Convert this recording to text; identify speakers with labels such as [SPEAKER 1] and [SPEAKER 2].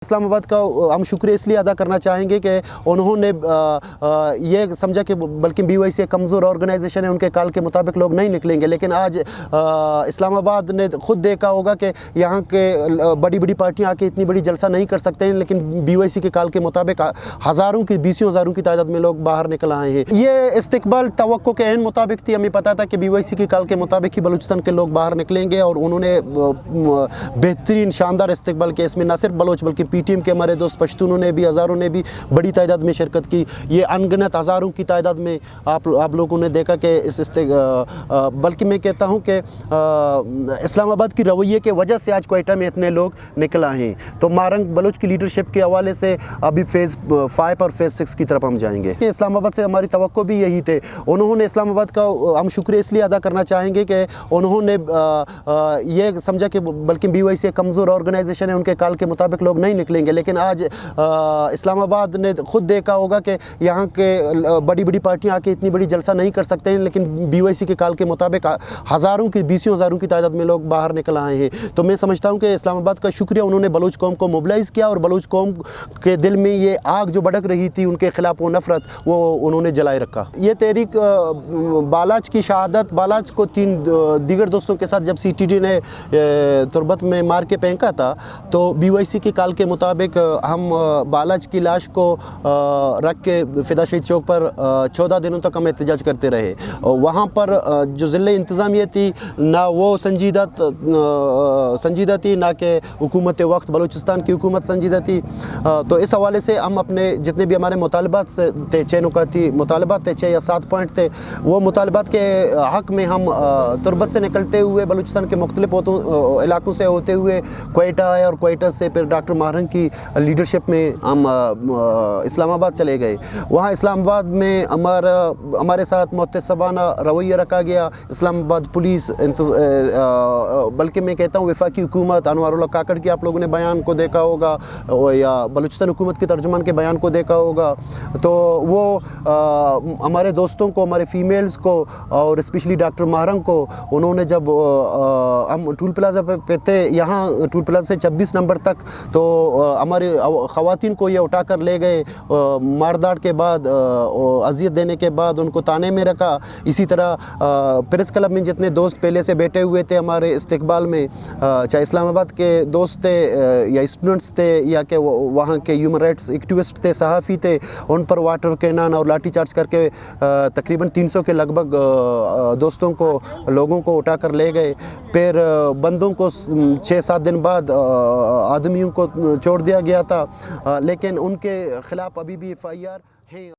[SPEAKER 1] इस्लामाबाद का हम शुक्रिया इसलिए अदा करना चाहेंगे कि उन्होंने ये समझा कि बल्कि BYC एक कमज़ोर ऑर्गेनाइजेशन है, उनके काल के मुताबिक लोग नहीं निकलेंगे। लेकिन आज इस्लामाबाद ने खुद देखा होगा कि यहाँ के बड़ी बड़ी पार्टियाँ आके इतनी बड़ी जलसा नहीं कर सकते हैं, लेकिन BYC के काल के मुताबिक हज़ारों की 20 हज़ारों की तादाद में लोग बाहर निकल आए हैं। ये इस्तकबाल तवक्को के ऐन मुताबिक थी। हमें पता था कि BYC के काल के मुताबिक ही बलूचिस्तान के लोग बाहर निकलेंगे और उन्होंने बेहतरीन शानदार इस्तकबाल किया। इसमें न सिर्फ बलोच बल्कि PTM के हमारे दोस्त पश्तूनों ने भी, हज़ारों ने भी बड़ी तादाद में शिरकत की। ये अनगिनत हज़ारों की तादाद में आप लोगों ने देखा कि बल्कि मैं कहता हूँ कि इस्लामाबाद की रवैये के वजह से आज क्वेटा में इतने लोग निकल आए हैं। तो मारंग बलोच की लीडरशिप के हवाले से अभी फ़ेज़ 5 और फ़ेज़ 6 की तरफ हम जाएंगे। इस्लामाबाद से हमारी तवक्को भी यही थे। उन्होंने इस्लामाबाद का हम शुक्रिया इसलिए अदा करना चाहेंगे कि उन्होंने ये समझा कि बल्कि BYC एक कमज़ोर ऑर्गेनाइजेशन है, उनके काल के मुताबिक लोग नहीं निकलेंगे। लेकिन आज इस्लामाबाद ने खुद देखा होगा कि यहाँ के बड़ी बड़ी पार्टियाँ आके इतनी बड़ी जलसा नहीं कर सकते हैं, लेकिन BYC के काल के मुताबिक हज़ारों की 20 हज़ारों की तादाद में लोग बाहर निकल आए हैं। तो मैं समझता हूँ कि इस्लामाबाद का शुक्रिया, उन्होंने बलूच कौम को मोबिलाइज़ किया और बलूच कौम के दिल में ये आग जो भड़क रही थी उनके ख़िलाफ़ वो नफ़रत वो उन्होंने जलाए रखा। ये तहरीक बालाच की शहादत, बालाच को 3 दीगर दोस्तों के साथ जब CTD ने तुरबत में मार के फेंका था, तो BYC के काल के मुताबिक हम बालाच की लाश को रख के फ़िदा शहीद चौक पर 14 दिनों तक हम एहतजाज करते रहे। वहाँ पर जो ज़िले इंतज़ामिया थी ना वो संजीदा थी, ना कि हुकूमत वक्त बलूचिस्तान की हुकूमत संजीदा थी। तो इस हवाले से हम अपने जितने भी हमारे मुतालबात थे, 6 नुकाती मुतालबात थे, 6 या 7 पॉइंट थे, वो मुतालबात के हक़ में हम तुरबत से निकलते हुए बलूचिस्तान के मुख्तलिफ इलाकों से होते हुए क्वेटा आए और क्वेटा से फिर डॉक्टर मारंग की लीडरशिप में हम इस्लामाबाद चले गए। वहाँ इस्लामाबाद में हमारे साथ मुतसबाना रवैया रखा गया। इस्लामाबाद पुलिस बल्कि मैं कहता हूँ वफाकी हुकूमत, अनवारुल्लाह काकड़ की आप लोगों ने बयान को देखा होगा या बलूचिस्तान हुकूमत के तर्जुमान के बयान को देखा होगा। तो वो हमारे दोस्तों को, हमारे फ़ीमेल्स को और स्पेशली डॉक्टर मारंग को, उन्होंने जब हम टूल प्लाज़ा पे थे, यहाँ टूल प्लाज़ा से 26 नंबर तक, तो हमारे ख़वातीन को ये उठा कर ले गए। मारदाड़ के बाद, अज़ियत देने के बाद उनको ताने में रखा। इसी तरह प्रेस क्लब में जितने दोस्त पहले से बैठे हुए थे हमारे इस्तकबाल में, चाहे इस्लामाबाद के दोस्त थे या स्टूडेंट्स थे या कि वहाँ के ह्यूमन राइट्स एक्टिविस्ट थे, सहाफ़ी थे, उन पर वाटर कैनन और लाठी चार्ज करके तकरीबन 300 के लगभग लोगों को उठा कर ले गए। फिर बंदों को 6-7 दिन बाद आदमियों को छोड़ दिया गया था, लेकिन उनके ख़िलाफ़ अभी भी FIR हैं।